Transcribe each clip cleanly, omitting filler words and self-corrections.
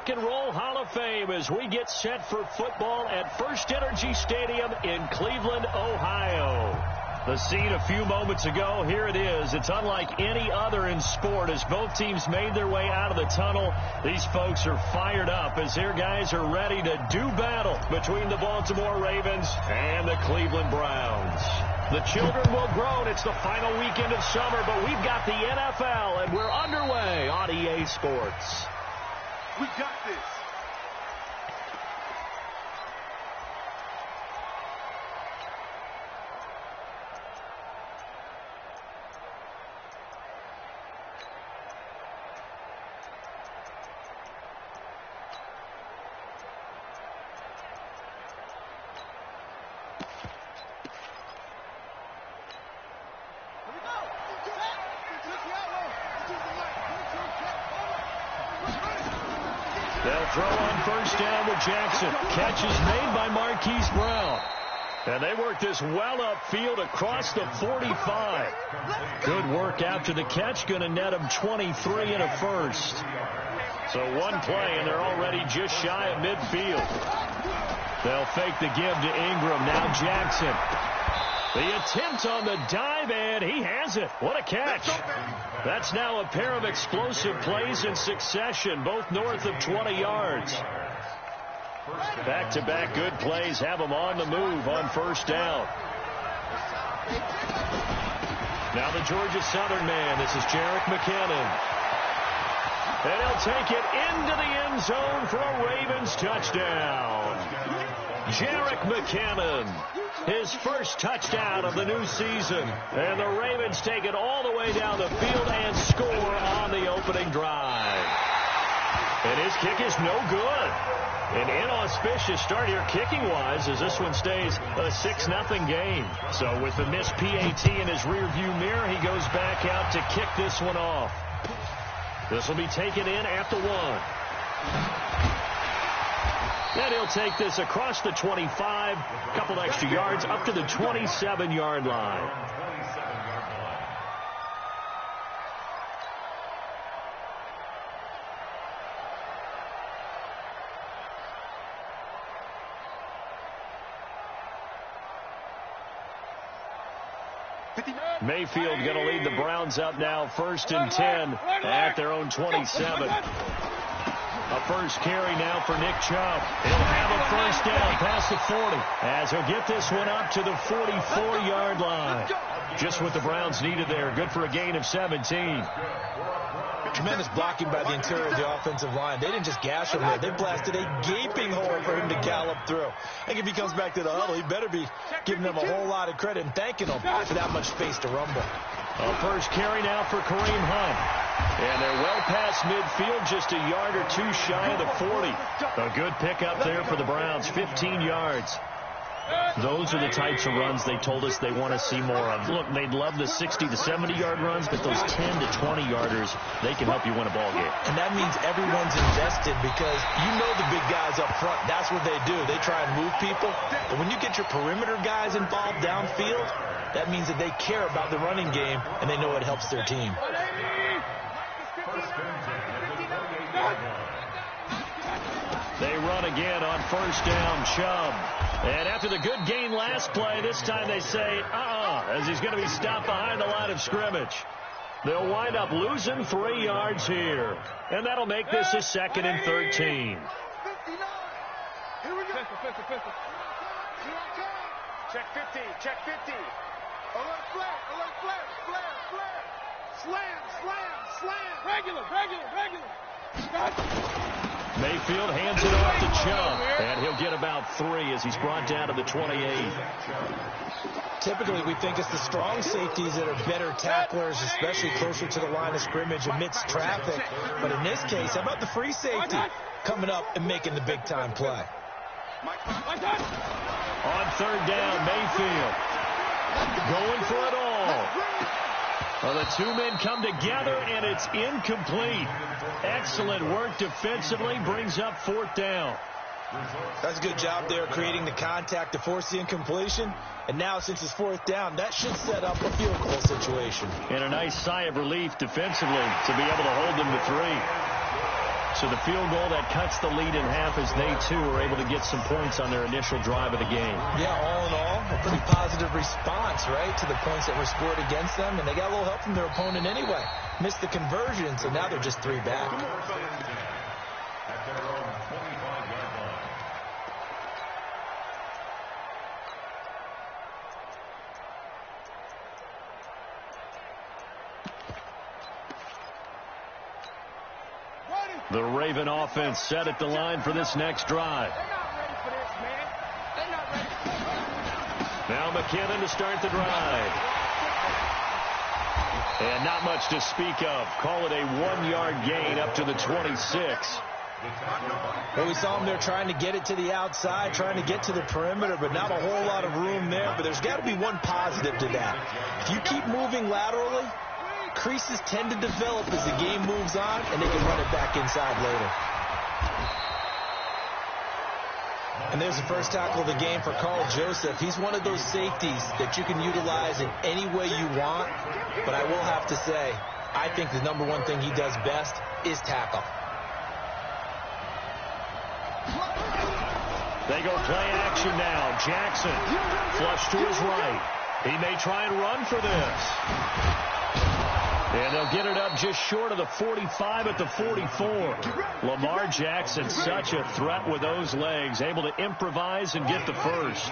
Rock and Roll Hall of Fame as we get set for football at First Energy Stadium in Cleveland, Ohio. The scene a few moments ago, here it is. It's unlike any other in sport as both teams made their way out of the tunnel. These folks are fired up as their guys are ready to do battle between the Baltimore Ravens and the Cleveland Browns. The children will groan. It's the final weekend of summer, but we've got the NFL, and we're underway on EA Sports. We got this. They'll throw on first down to Jackson. Catch is made by Marquise Brown. And they work this well upfield across the 45. Good work after the catch. Going to net them 23 and a first. So one play, and they're already just shy of midfield. They'll fake the give to Ingram. Now Jackson. The attempt on the dive, and he has it. What a catch. That's now a pair of explosive plays in succession, both north of 20 yards. Back-to-back good plays have them on the move on first down. Now the Georgia Southern man. This is Jerick McKinnon. And he'll take it into the end zone for a Ravens touchdown. Jerick McKinnon. His first touchdown of the new season. And the Ravens take it all the way down the field and score on the opening drive. And his kick is no good. An inauspicious start here kicking-wise as this one stays a 6-0 game. So with the missed PAT in his rearview mirror, he goes back out to kick this one off. This will be taken in at the 1. Then he'll take this across the 25, a couple extra yards, up to the 27-yard line. Mayfield going to lead the Browns up now, 1st and 10 at their own 27. A first carry now for Nick Chubb. He'll have a first down past the 40 as he'll get this one up to the 44-yard line. Just what the Browns needed there. Good for a gain of 17. Tremendous blocking by the interior of the offensive line. They didn't just gash him there. They blasted a gaping hole for him to gallop through. I think if he comes back to the huddle, he better be giving them a whole lot of credit and thanking them for that much space to rumble. A first carry now for Kareem Hunt. And they're well past midfield, just a yard or two shy of the 40. A good pickup there for the Browns, 15 yards. Those are the types of runs they told us they want to see more of. Look, they'd love the 60 to 70-yard runs, but those 10 to 20-yarders, they can help you win a ball game. And that means everyone's invested because you know the big guys up front. That's what they do. They try and move people. But when you get your perimeter guys involved downfield, that means that they care about the running game, and they know it helps their team. They run again on first down, Chubb. And after the good gain last play, this time they say, as he's going to be stopped behind the line of scrimmage. They'll wind up losing 3 yards here. And that'll make this a 2nd and 13. Here we go. Check 50, check 50. Alert flare. Slam. Regular. Mayfield hands it off to Chubb, and he'll get about 3 as he's brought down to the 28. Typically, we think it's the strong safeties that are better tacklers, especially closer to the line of scrimmage amidst traffic. But in this case, how about the free safety coming up and making the big-time play? On 3rd down, Mayfield going for it all. Well, the two men come together, and it's incomplete. Excellent work defensively, brings up 4th down. That's a good job there creating the contact to force the incompletion. And now, since it's 4th down, that should set up a field goal situation. And a nice sigh of relief defensively to be able to hold them to 3. So the field goal that cuts the lead in half as they, too, are able to get some points on their initial drive of the game. Yeah, all in all, a pretty positive response, right, to the points that were scored against them. And they got a little help from their opponent anyway. Missed the conversion, so now they're just 3 back. The Raven offense set at the line for this next drive. They're not ready for this, man. They're not ready for this. Now McKinnon to start the drive. And not much to speak of. Call it a 1-yard gain up to the 26. Well, we saw them there trying to get it to the outside, trying to get to the perimeter, but not a whole lot of room there. But there's got to be one positive to that. If you keep moving laterally, creases tend to develop as the game moves on, and they can run it back inside later. And there's the first tackle of the game for Carl Joseph. He's one of those safeties that you can utilize in any way you want. But I will have to say, I think the number one thing he does best is tackle. They go play action now. Jackson flush to his right. He may try and run for this. And they'll get it up just short of the 45 at the 44. Lamar Jackson, such a threat with those legs, able to improvise and get the first.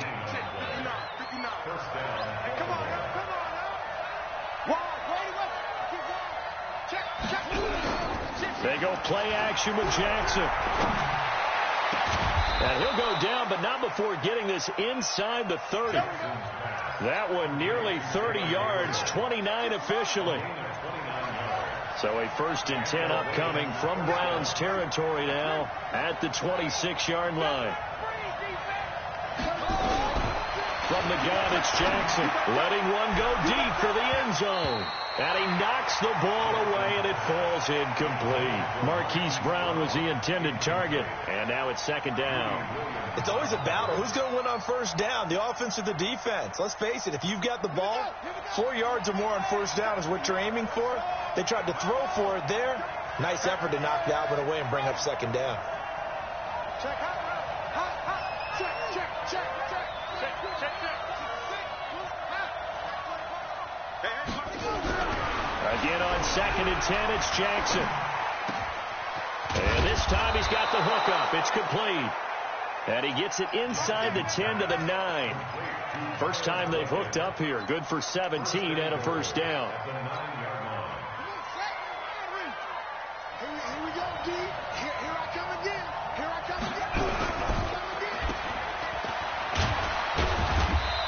They go play action with Jackson. And he'll go down, but not before getting this inside the 30. That one nearly 30 yards, 29 officially. So a 1st and 10 upcoming from Browns territory now at the 26-yard line. From the gun, it's Jackson letting one go deep for the end zone. And he knocks the ball away, and it falls incomplete. Marquise Brown was the intended target, and now it's 2nd down. It's always a battle. Who's going to win on 1st down, the offense or the defense? Let's face it, if you've got the ball, 4 yards or more on 1st down is what you're aiming for. They tried to throw for it there. Nice effort to knock that one away and bring up 2nd down. Check, Again on 2nd and 10, it's Jackson. And this time he's got the hook up. It's complete. And he gets it inside the 10 to the 9. First time they've hooked up here. Good for 17 and a 1st down. Here we go, D. Here I come again. Here I come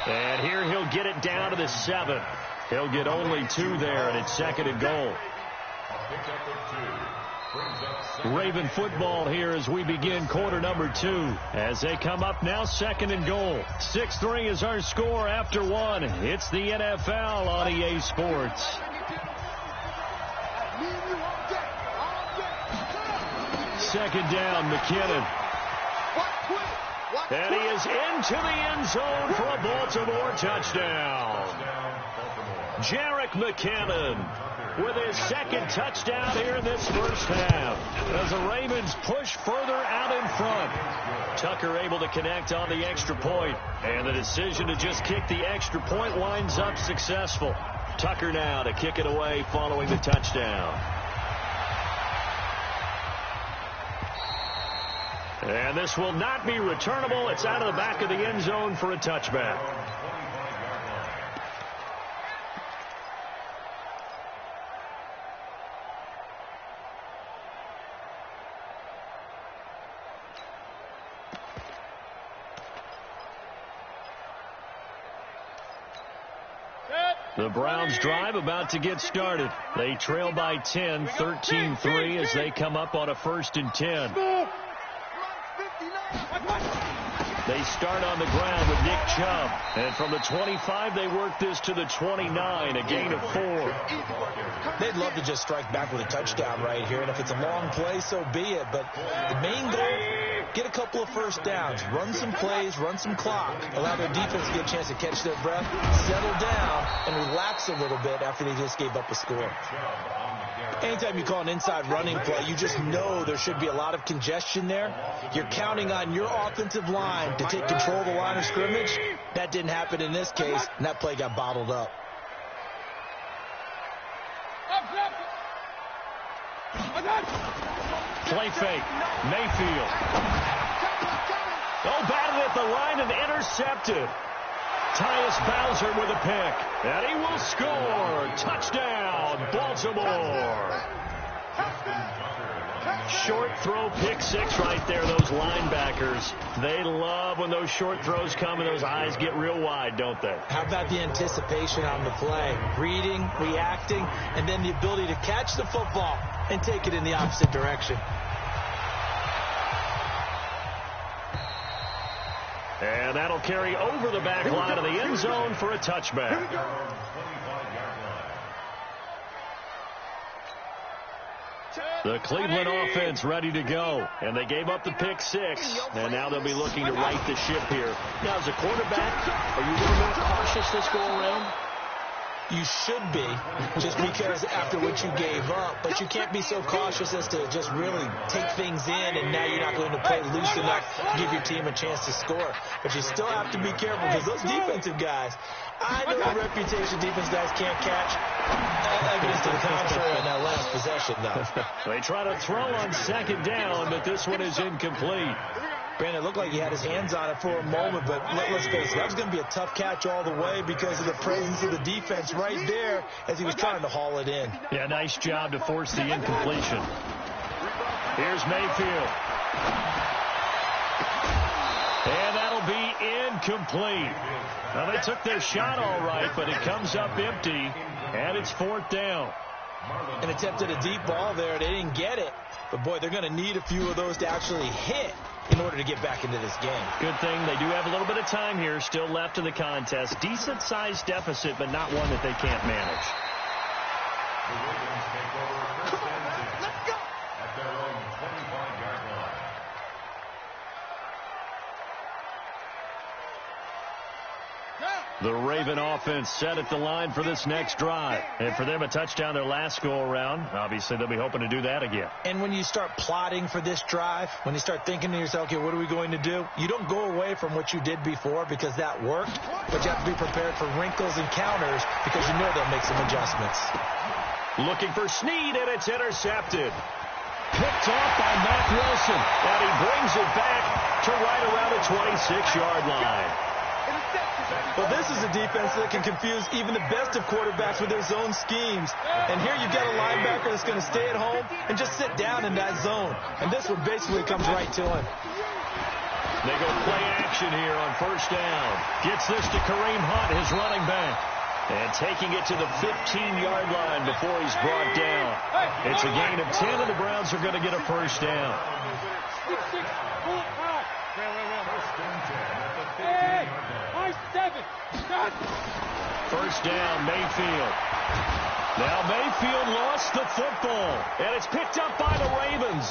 again. And here he'll get it down to the 7. He'll get only 2 there, and it's 2nd and goal. Raven football here as we begin quarter number 2. As they come up now, 2nd and goal. 6-3 is our score after 1. It's the NFL on EA Sports. 2nd down, McKinnon. And he is into the end zone for a Baltimore touchdown. Jarek McKinnon with his 2nd touchdown here in this 1st half. As the Ravens push further out in front. Tucker able to connect on the extra point. And the decision to just kick the extra point winds up successful. Tucker now to kick it away following the touchdown. And this will not be returnable. It's out of the back of the end zone for a touchback. The Browns drive about to get started. They trail by 10, 13-3 as they come up on a 1st and 10. They start on the ground with Nick Chubb. And from the 25, they work this to the 29, a gain of 4. They'd love to just strike back with a touchdown right here. And if it's a long play, so be it. But the main goal, get a couple of 1st downs. Run some plays, run some clock. Allow their defense to get a chance to catch their breath, settle down, and relax a little bit after they just gave up a score. Anytime you call an inside running play, you just know there should be a lot of congestion there. You're counting on your offensive line to take control of the line of scrimmage. That didn't happen in this case, and that play got bottled up. Play fake. Mayfield. Oh, batted at the line and intercepted. Tyus Bowser with a pick. And he will score. Touchdown, Baltimore. Short throw, pick six right there, those linebackers. They love when those short throws come and those eyes get real wide, don't they? How about the anticipation on the play? Reading, reacting, and then the ability to catch the football and take it in the opposite direction. And that'll carry over the back line of the end zone for a touchback. The Cleveland offense ready to go. And they gave up the pick six. And now they'll be looking to right the ship here. Now, as a quarterback, are you a little more cautious this go around? You should be, just because after what you gave up. But you can't be so cautious as to just really take things in, and now you're not going to play loose enough to give your team a chance to score. But you still have to be careful, because those defensive guys, I know a reputation defense guys can't catch. Evidence to the contrary on that last possession, though. They try to throw on second down, but this one is incomplete. Brandon, it looked like he had his hands on it for a moment, but let's face it, that was going to be a tough catch all the way because of the presence of the defense right there as he was trying to haul it in. Yeah, nice job to force the incompletion. Here's Mayfield. And that'll be incomplete. Now, they took their shot all right, but it comes up empty, and it's fourth down. And attempted a deep ball there. They didn't get it. But, boy, they're going to need a few of those to actually hit in order to get back into this game. Good thing they do have a little bit of time here still left in the contest. Decent-sized deficit, but not one that they can't manage. Let's go. At their own 25-yard line. The Raven offense set at the line for this next drive. And for them, a touchdown their last go-around. Obviously, they'll be hoping to do that again. And when you start plotting for this drive, when you start thinking to yourself, okay, what are we going to do? You don't go away from what you did before because that worked, but you have to be prepared for wrinkles and counters because you know they'll make some adjustments. Looking for Snead, and it's intercepted. Picked off by Matt Wilson, and he brings it back to right around the 26-yard line. Well, this is a defense that can confuse even the best of quarterbacks with their zone schemes. And here you've got a linebacker that's going to stay at home and just sit down in that zone. And this one basically comes right to him. They go play action here on first down. Gets this to Kareem Hunt, his running back. And taking it to the 15-yard line before he's brought down. It's a gain of 10, and the Browns are going to get a first down. First down, Mayfield. Now Mayfield lost the football, and it's picked up by the Ravens.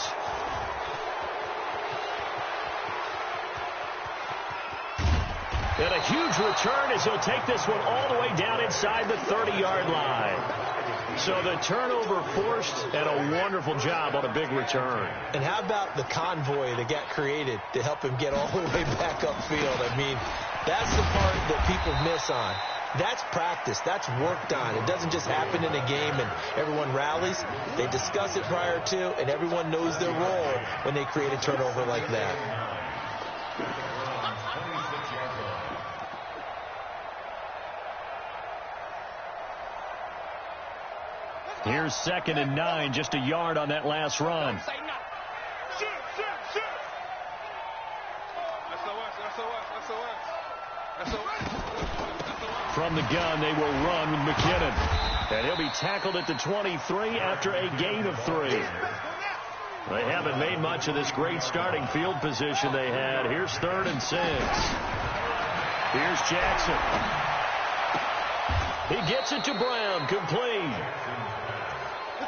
And a huge return as he'll take this one all the way down inside the 30-yard line. So the turnover forced, and a wonderful job on a big return. And how about the convoy that got created to help him get all the way back upfield? I mean, that's the part that people miss on. That's practice. That's worked on. It doesn't just happen in a game and everyone rallies. They discuss it prior to, and everyone knows their role when they create a turnover like that. Here's 2nd and 9, just a yard on that last run. From the gun, they will run with McKinnon. And he'll be tackled at the 23 after a gain of 3. They haven't made much of this great starting field position they had. Here's 3rd and 6. Here's Jackson. He gets it to Brown, complete.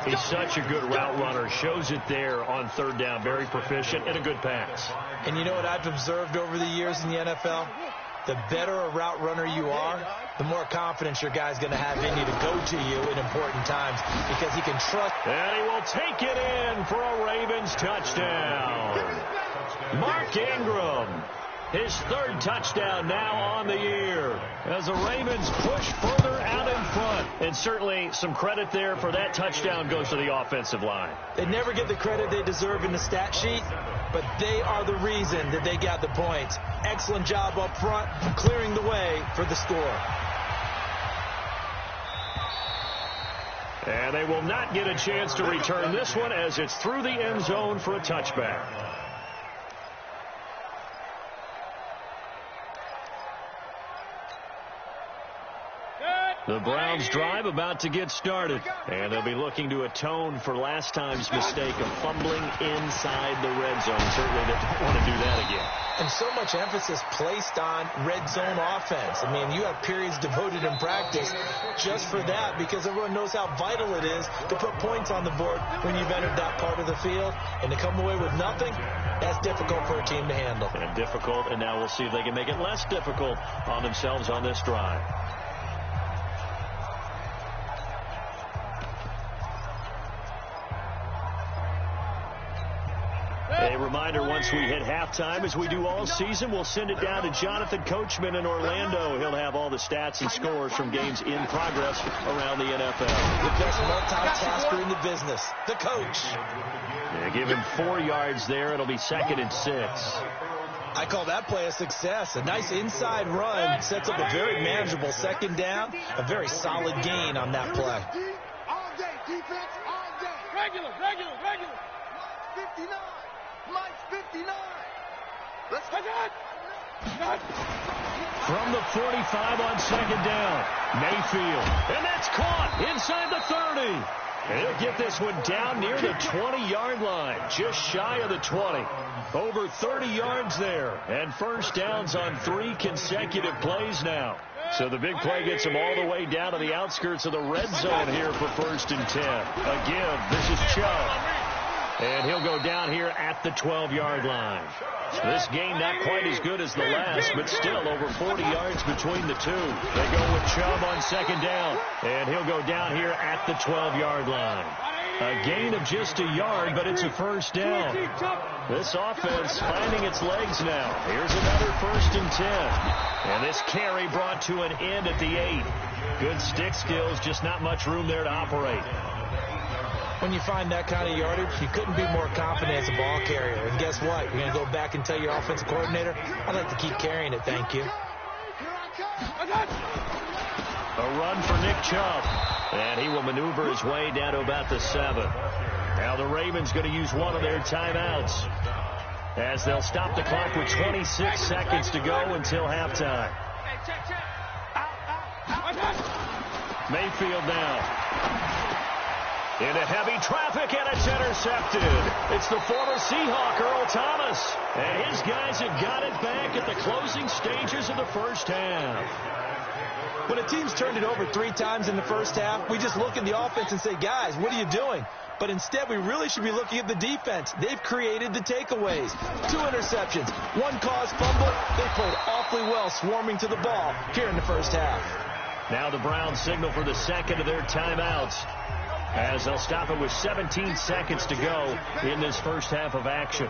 He's such a good route runner. Shows it there on 3rd down. Very proficient and a good pass. And you know what I've observed over the years in the NFL? the better a route runner you are, the more confidence your guy's going to have in you to go to you in important times because he can trust. And he will take it in for a Ravens touchdown. Mark Ingram, his third touchdown now on the year as the Ravens push further out in front. And certainly some credit there for that touchdown goes to the offensive line. They never get the credit they deserve in the stat sheet, but they are the reason that they got the points. Excellent job up front, clearing the way for the score. And they will not get a chance to return this one as it's through the end zone for a touchback. The Browns drive about to get started, and they'll be looking to atone for last time's mistake of fumbling inside the red zone. Certainly they don't want to do that again. And so much emphasis placed on red zone offense. I mean, you have periods devoted in practice just for that because everyone knows how vital it is to put points on the board when you've entered that part of the field. And to come away with nothing, that's difficult for a team to handle. And difficult, and now we'll see if they can make it less difficult on themselves on this drive. A reminder, once we hit halftime, as we do all season, we'll send it down to Jonathan Coachman in Orlando. He'll have all the stats and scores from games in progress around the NFL. The best multitasker in the business, the coach. Yeah, give him 4 yards there. It'll be 2nd and 6. I call that play a success. A nice inside run sets up a very manageable 2nd down. A very solid gain on that play. All day, defense, all day. Regular. 59. Mike's 59. Let's go. From the 45 on 2nd down, Mayfield. And that's caught inside the 30. And he'll get this one down near the 20-yard line, just shy of the 20. Over 30 yards there, and first downs on 3 consecutive plays now. So the big play gets him all the way down to the outskirts of the red zone here for 1st and 10. Again, this is Chubb. And he'll go down here at the 12-yard line. So this game not quite as good as the last, but still over 40 yards between the two. They go with Chubb on 2nd down, and he'll go down here at the 12-yard line. A gain of just a yard, but it's a 1st down. This offense finding its legs now. Here's another 1st and 10. And this carry brought to an end at the 8. Good stick skills, just not much room there to operate. When you find that kind of yardage, you couldn't be more confident as a ball carrier. And guess what? You're going to go back and tell your offensive coordinator, I'd like to keep carrying it, thank you. A run for Nick Chubb. And he will maneuver his way down to about the 7. Now the Ravens going to use one of their timeouts as they'll stop the clock with 26 seconds to go until halftime. Mayfield now. Into heavy traffic, and it's intercepted. It's the former Seahawk, Earl Thomas. And his guys have got it back at the closing stages of the first half. When a team's turned it over 3 times in the first half, we just look at the offense and say, guys, what are you doing? But instead, we really should be looking at the defense. They've created the takeaways. 2 interceptions, 1 caused fumble. They played awfully well swarming to the ball here in the first half. Now the Browns signal for the 2nd of their timeouts, as they'll stop it with 17 seconds to go in this first half of action.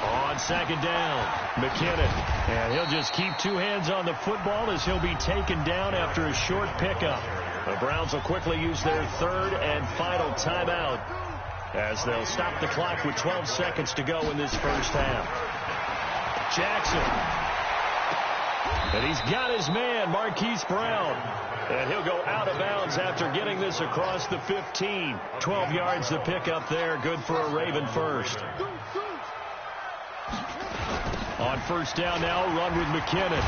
On 2nd down, McKinnon. And he'll just keep 2 hands on the football as he'll be taken down after a short pickup. The Browns will quickly use their 3rd and final timeout as they'll stop the clock with 12 seconds to go in this first half. Jackson. And he's got his man, Marquise Brown. And he'll go out of bounds after getting this across the 15. 12 yards to pick up there. Good for a Raven first. On 1st down now, run with McKinnon.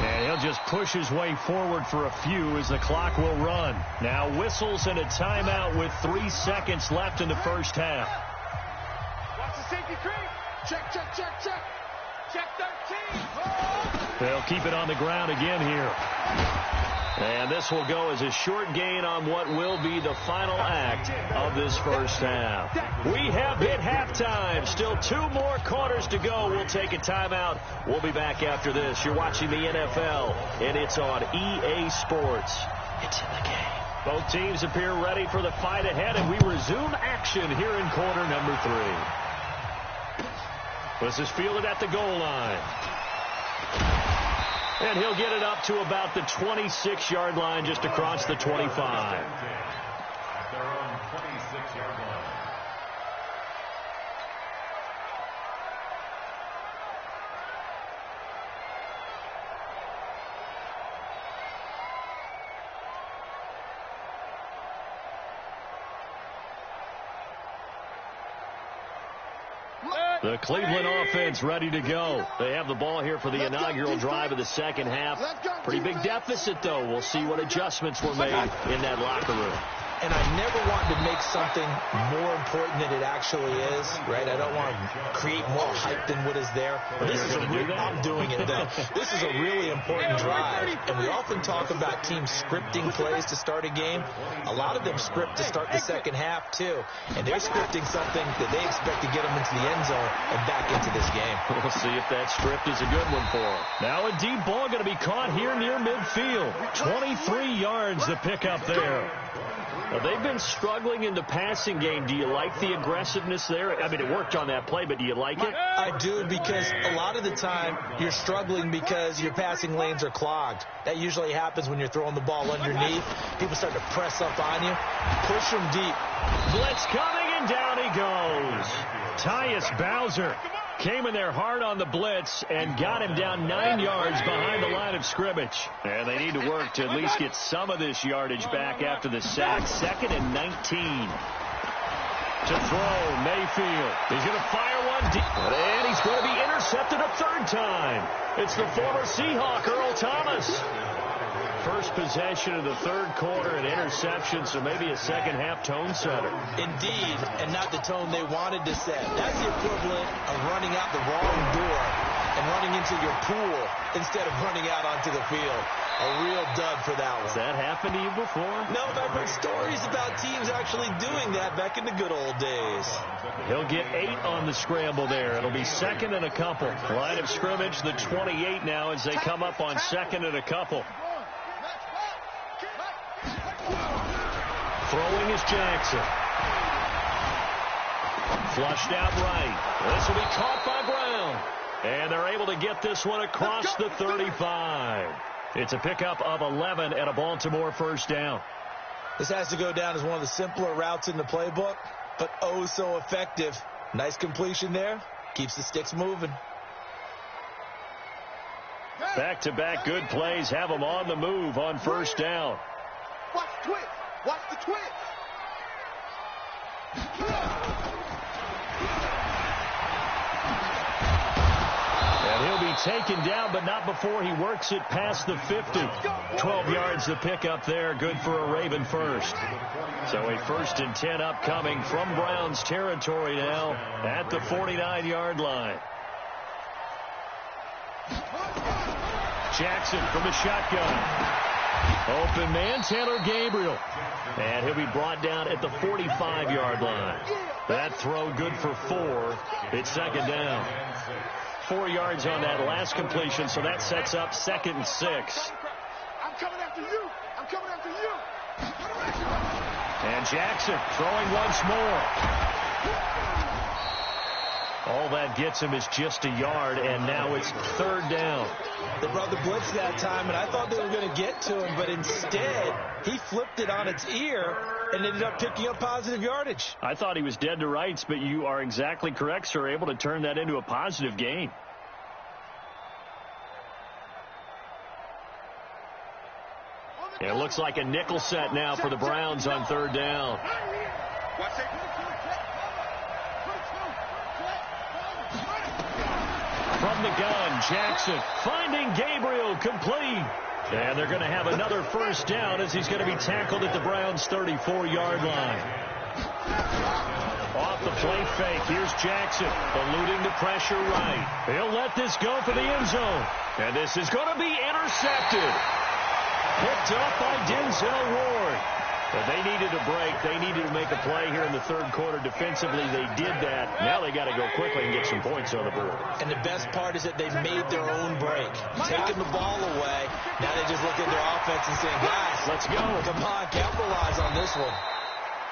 And he'll just push his way forward for a few as the clock will run. Now whistles and a timeout with 3 seconds left in the first half. Watch the safety creep. Check. Check 13. They'll keep it on the ground again here. And this will go as a short gain on what will be the final act of this first half. We have hit halftime. Still 2 more quarters to go. We'll take a timeout. We'll be back after this. You're watching the NFL, and it's on EA Sports. It's in the game. Both teams appear ready for the fight ahead, and we resume action here in quarter number 3. This is fielded at the goal line. And he'll get it up to about the 26-yard line, just across the 25. At their own 26-yard line. The Cleveland offense ready to go. They have the ball here for the inaugural drive of the second half. Pretty big deficit, though. We'll see what adjustments were made in that locker room. And I never want to make something more important than it actually is, right? I don't want to create more hype than what is there. But this is I'm doing it, though. This is a really important drive. And we often talk about teams scripting plays to start a game. A lot of them script to start the second half, too. And they're scripting something that they expect to get them into the end zone and back into this game. We'll see if that script is a good one for them. Now a deep ball going to be caught here near midfield. 23 yards to pick up there. Now, they've been struggling in the passing game. Do you like the aggressiveness there? I mean, it worked on that play, but do you like it? I do, because a lot of the time you're struggling because your passing lanes are clogged. That usually happens when you're throwing the ball underneath. People start to press up on you. Push them deep. Blitz coming, and down he goes. Tyus Bowser came in there hard on the blitz and got him down 9 yards behind the line of scrimmage. And they need to work to at least get some of this yardage back after the sack. 2nd and 19. To throw, Mayfield. He's going to fire one deep. And he's going to be intercepted a 3rd time. It's the former Seahawk, Earl Thomas. First possession of the 3rd quarter, an interception, so maybe a second-half tone setter. Indeed, and not the tone they wanted to set. That's the equivalent of running out the wrong door and running into your pool instead of running out onto the field. A real dud for that one. Has that happened to you before? No, but I've heard stories about teams actually doing that back in the good old days. He'll get 8 on the scramble there. It'll be 2nd and a couple. Line of scrimmage, the 28 now as they come up on 2nd and a couple. Throwing is Jackson. Flushed out right. This will be caught by Brown. And they're able to get this one across the 35. It's a pickup of 11 and a Baltimore first down. This has to go down as one of the simpler routes in the playbook, but oh so effective. Nice completion there. Keeps the sticks moving. Back-to-back good plays have them on the move on first down. Watch the twitch. Watch the twitch. And he'll be taken down, but not before he works it past the 50. 12 yards to pick up there. Good for a Raven first. So a 1st and 10 upcoming from Browns territory now at the 49-yard line. Jackson from the shotgun. Open man, Taylor Gabriel. And he'll be brought down at the 45-yard line. That throw good for 4. It's 2nd down. 4 yards on that last completion, so that sets up 2nd and 6. I'm coming after you. I'm coming after you. And Jackson throwing once more. All that gets him is just a yard, and now it's 3rd down. They brought the blitz that time, and I thought they were going to get to him, but instead, he flipped it on its ear and ended up picking up positive yardage. I thought he was dead to rights, but you are exactly correct, sir, able to turn that into a positive gain. It looks like a nickel set now for the Browns on 3rd down. Watch it. From the gun, Jackson finding Gabriel complete. And they're going to have another first down as he's going to be tackled at the Browns' 34-yard line. Off the Play fake. Here's Jackson, eluding the pressure right. He'll let this go for the end zone. And this is going to be intercepted. Picked up by Denzel Ward. But they needed a break. They needed to make a play here in the third quarter. Defensively, they did that. Now they got to go quickly and get some points on the board. And the best part is that they made their own break. Taking the ball away. Now they just look at their offense and saying, guys, let's go. Come on, capitalize on this one.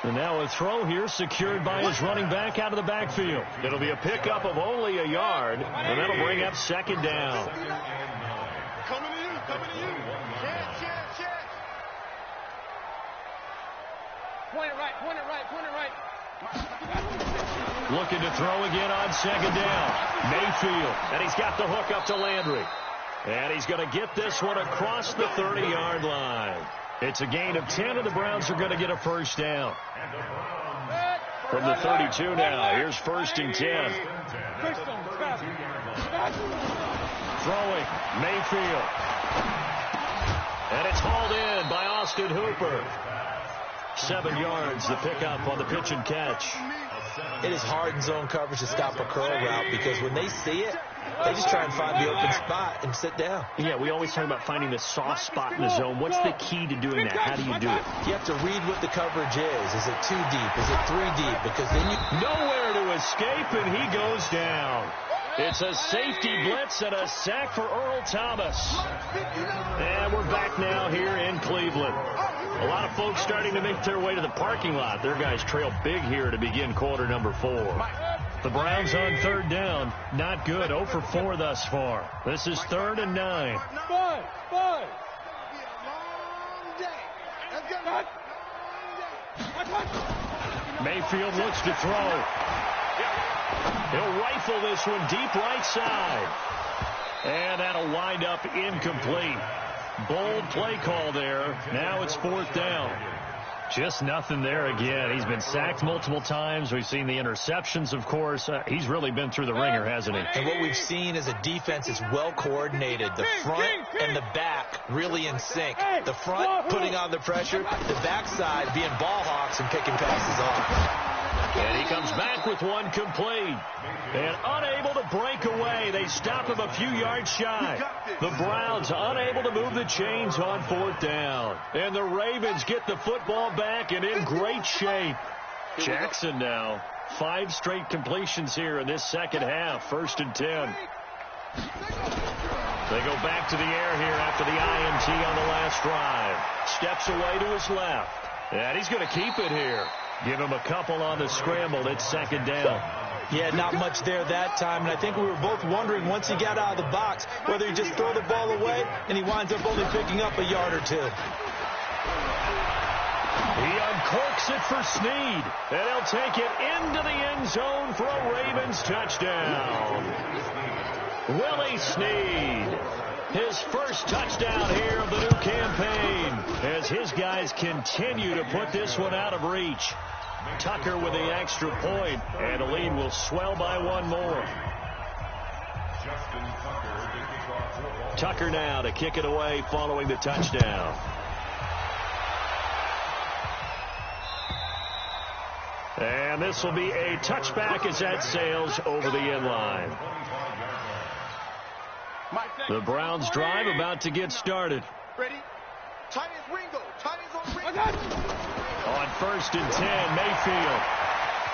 And now a throw here secured by his running back out of the backfield. It'll be a pickup of only a yard, and that'll bring up second down. Coming to you, coming to you. Check. Point it right, point it right, point it right. Looking to throw again on second down. Mayfield, and he's got the hook up to Landry. And he's going to get this one across the 30-yard line. It's a gain of 10, and the Browns are going to get a first down. From the 32 now, here's first and 10. Throwing, Mayfield. And it's hauled in by Austin Hooper. 7 yards, the pickup on the pitch and catch. It is hard in zone coverage to stop a curl route because when they see it, they just try and find the open spot and sit down. Yeah, we always talk about finding the soft spot in the zone. What's the key to doing that? How do you do it? You have to read what the coverage is. Is it 2 deep? Is it 3 deep? Because then you... Nowhere to escape, and he goes down. It's a safety blitz and a sack for Earl Thomas. And we're back now here in Cleveland. A lot of folks starting to make their way to the parking lot. Their guys trail big here to begin quarter number 4. The Browns on third down. Not good. 0 for 4 thus far. This is 3rd and 9. Five. Mayfield looks to throw. He'll rifle this one deep right side. And that'll wind up incomplete. Bold play call there. Now it's 4th down. Just nothing there again. He's been sacked multiple times. We've seen the interceptions, of course. He's really been through the ringer, hasn't he? And what we've seen is a defense is well coordinated. The front and the back really in sync. The front putting on the pressure. The backside being ball hawks and picking passes off. And he comes back with one complete. And unable to break away. They stop him a few yards shy. The Browns unable to move the chains on 4th down. And the Ravens get the football back and in great shape. Jackson now. 5 straight completions here in this second half. 1st and 10. They go back to the air here after the INT on the last drive. Steps away to his left. And he's going to keep it here. Give him a couple on the scramble. It's 2nd down. Yeah, not much there that time. And I think we were both wondering once he got out of the box whether he just throw the ball away and he winds up only picking up a yard or 2. He uncorks it for Snead. And he'll take it into the end zone for a Ravens touchdown. Willie Snead. His first touchdown here of the new campaign as his guys continue to put this one out of reach. Tucker with the extra point, and the lead will swell by 1 more. Tucker now to kick it away following the touchdown. And this will be a touchback as that sails over the end line. The Browns drive about to get started. Ready? Tight as Ringo. Tight as on Ringo. On 1st and 10, Mayfield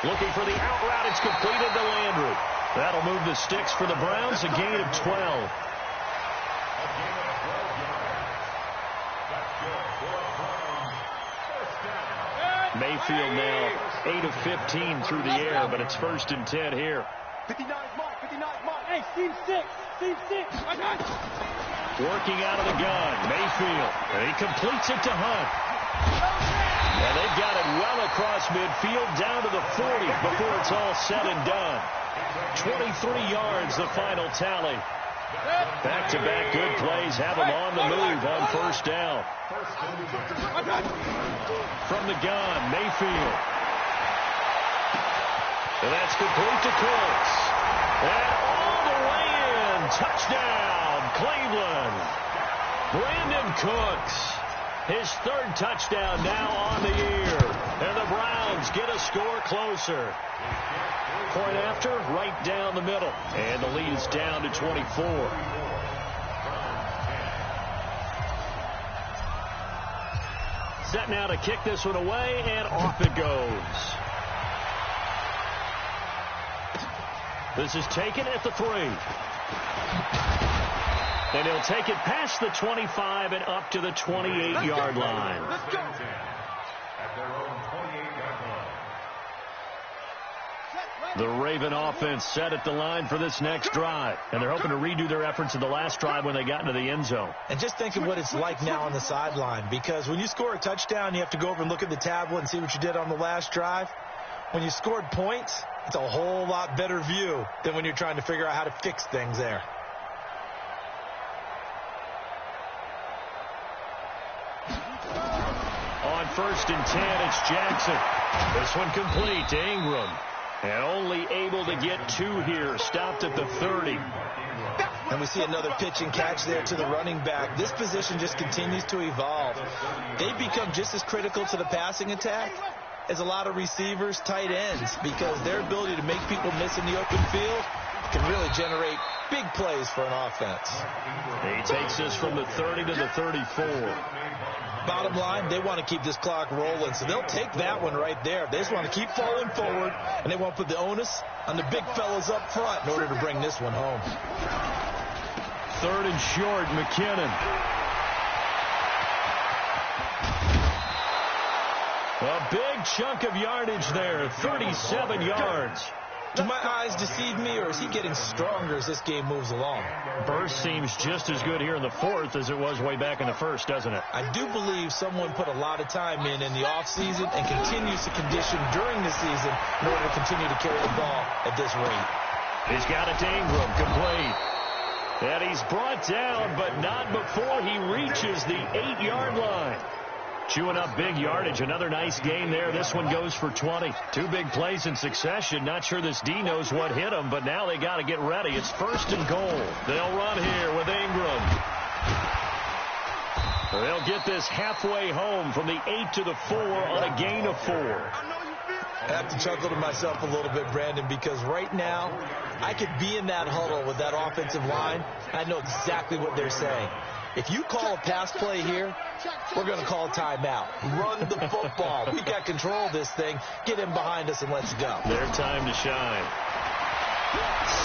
looking for the out route. It's completed to Landry. That'll move the sticks for the Browns, a gain of 12. Mayfield now 8 of 15 through the air, but it's 1st and 10 here. 59 mark. Hey, Steve 6. Working out of the gun, Mayfield. And he completes it to Hunt. And they've got it well across midfield down to the 40 before it's all said and done. 23 yards, the final tally. Back-to-back good plays have him on the move on 1st down. From the gun, Mayfield. And that's complete to Cooks. And all the way in. Touchdown, Cleveland. Brandon Cooks. His third touchdown now on the year. And the Browns get a score closer. Point after, right down the middle. And the lead is down to 24. Set now to kick this one away, and off it goes. This is taken at the 3. And he'll take it past the 25 and up to the 28-yard line. Let's go. At their own 28-yard line. The Raven offense set at the line for this next drive. And they're hoping to redo their efforts in the last drive when they got into the end zone. And just think of what it's like now on the sideline. Because when you score a touchdown, you have to go over and look at the tablet and see what you did on the last drive. When you scored points, it's a whole lot better view than when you're trying to figure out how to fix things there. On 1st and 10, it's Jackson. This one complete to Ingram. And only able to get 2 here. Stopped at the 30. And we see another pitch and catch there to the running back. This position just continues to evolve. They've become just as critical to the passing attack as a lot of receivers, tight ends, because their ability to make people miss in the open field can really generate big plays for an offense. He takes this from the 30 to the 34. Bottom line, they want to keep this clock rolling, so they'll take that one right there. They just want to keep falling forward, and they want to put the onus on the big fellas up front in order to bring this one home. 3rd and short, McKinnon. A big chunk of yardage there, 37 yards. Do my eyes deceive me, or is he getting stronger as this game moves along? Burst seems just as good here in the 4th as it was way back in the 1st, doesn't it? I do believe someone put a lot of time in the offseason and continues to condition during the season in order to continue to carry the ball at this rate. He's got it to Ingram, complete. And he's brought down, but not before he reaches the 8-yard line. Chewing up big yardage. Another nice game there. This one goes for 20. 2 big plays in succession. Not sure this D knows what hit them, but now they got to get ready. It's 1st and goal. They'll run here with Ingram. They'll get this halfway home from the 8 to the 4 on a gain of 4. I have to chuckle to myself a little bit, Brandon, because right now I could be in that huddle with that offensive line. I know exactly what they're saying. If you call a pass play here, we're going to call a timeout. Run the football. We got control of this thing. Get him behind us and let's go. Their time to shine.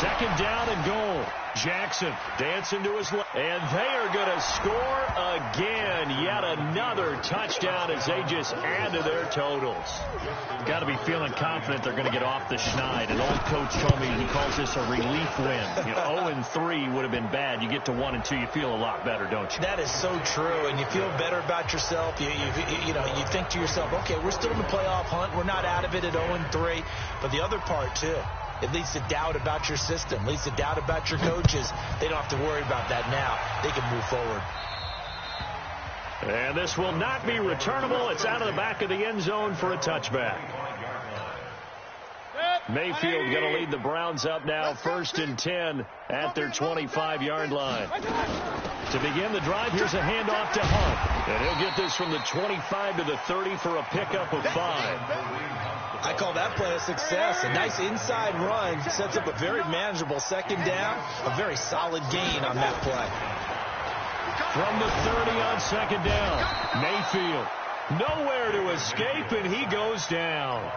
2nd down and goal. Jackson dancing to his left. And they are going to score again. Yet another touchdown as they just add to their totals. Got to be feeling confident they're going to get off the schneid. An old coach told me he calls this a relief win. 0-3 would have been bad. You get to 1-2, you feel a lot better, don't you? That is so true, and you feel better about yourself. You think to yourself, okay, we're still in the playoff hunt. We're not out of it at 0-3. But the other part, too, it leads to doubt about your system, leads to doubt about your coaches. They don't have to worry about that now. They can move forward. And this will not be returnable. It's out of the back of the end zone for a touchback. Mayfield going to lead the Browns up now, 1st and 10 at their 25-yard line. To begin the drive, here's a handoff to Hunt. And he'll get this from the 25 to the 30 for a pickup of 5. I call that play a success. A nice inside run sets up a very manageable 2nd down. A very solid gain on that play. From the 30 on 2nd down, Mayfield nowhere to escape, and he goes down.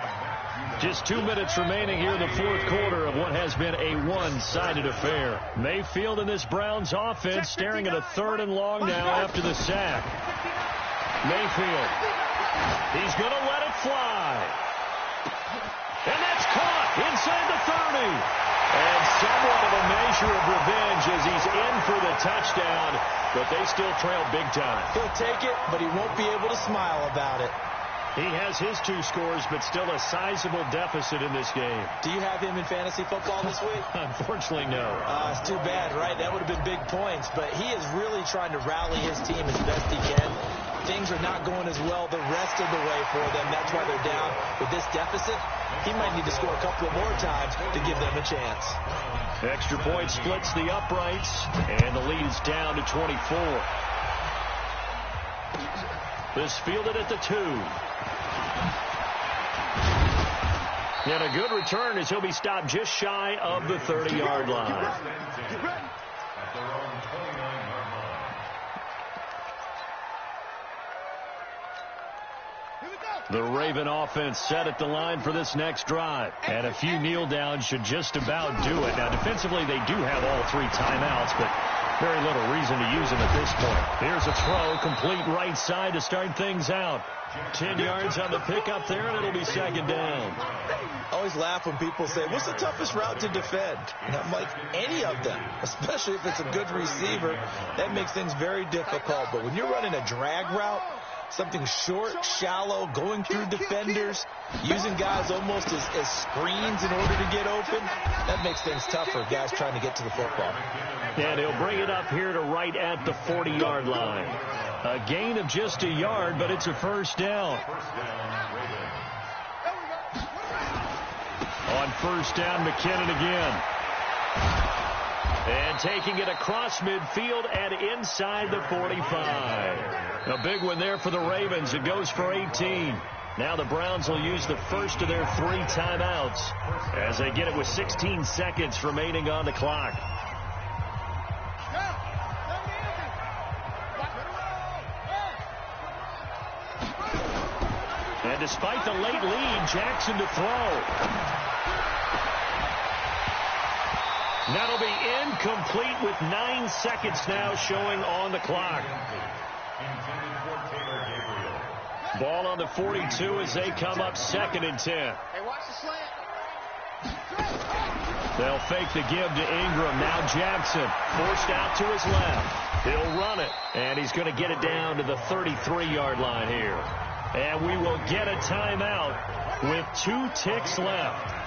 Just 2 minutes remaining here in the 4th quarter of what has been a one-sided affair. Mayfield and this Browns offense staring at a 3rd and long now after the sack. Mayfield, he's going to let it fly. And that's caught inside the 30. And somewhat of a measure of revenge as he's in for the touchdown, but they still trail big time. He'll take it, but he won't be able to smile about it. He has his 2 scores, but still a sizable deficit in this game. Do you have him in fantasy football this week? Unfortunately, no. It's too bad, right? That would have been big points, but he is really trying to rally his team as best he can. Things are not going as well the rest of the way for them. That's why they're down with this deficit. He might need to score a couple of more times to give them a chance. Extra point splits the uprights, and the lead is down to 24. This fielded at the 2. And a good return as he'll be stopped just shy of the 30-yard line. At their own 29-yard line. The Raven offense set at the line for this next drive. And a few kneel downs should just about do it. Now, defensively, they do have all 3 timeouts, but very little reason to use them at this point. Here's a throw, complete right side to start things out. 10 yards on the pickup there, and it'll be second down. I always laugh when people say, what's the toughest route to defend? And I'm like, any of them, especially if it's a good receiver. That makes things very difficult. But when you're running a drag route, something short, shallow, going through defenders, using guys almost as screens in order to get open, that makes things tough for guys trying to get to the football. And he'll bring it up here to right at the 40-yard line. A gain of just a yard, but it's a first down. On first down, McKinnon again. And taking it across midfield and inside the 45. A big one there for the Ravens. It goes for 18. Now the Browns will use the first of their 3 timeouts as they get it with 16 seconds remaining on the clock. And despite the late lead, Jackson to throw. That'll be incomplete with 9 seconds now showing on the clock. Ball on the 42 as they come up 2nd and 10. Hey, watch the slant. They'll fake the give to Ingram. Now Jackson forced out to his left. He'll run it, and he's going to get it down to the 33-yard line here. And we will get a timeout with 2 ticks left.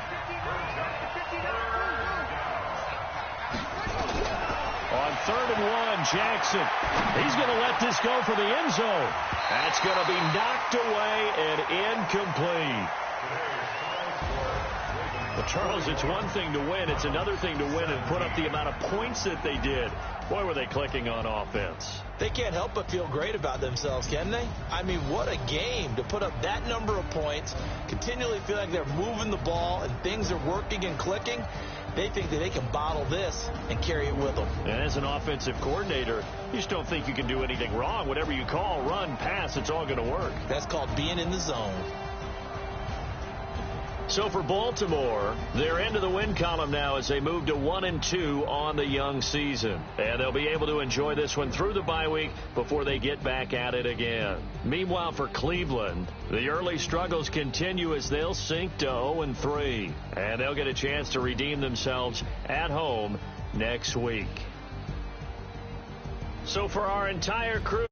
On 3rd and 1, Jackson. He's going to let this go for the end zone. That's going to be knocked away and incomplete. Well, Charles, it's one thing to win. It's another thing to win and put up the amount of points that they did. Boy, were they clicking on offense. They can't help but feel great about themselves, can they? I mean, what a game to put up that number of points, continually feel like they're moving the ball and things are working and clicking. They think that they can bottle this and carry it with them. And as an offensive coordinator, you just don't think you can do anything wrong. Whatever you call, run, pass, it's all going to work. That's called being in the zone. So for Baltimore, they're into the win column now as they move to 1-2 on the young season. And they'll be able to enjoy this one through the bye week before they get back at it again. Meanwhile, for Cleveland, the early struggles continue as they'll sink to 0-3. And they'll get a chance to redeem themselves at home next week. So for our entire crew,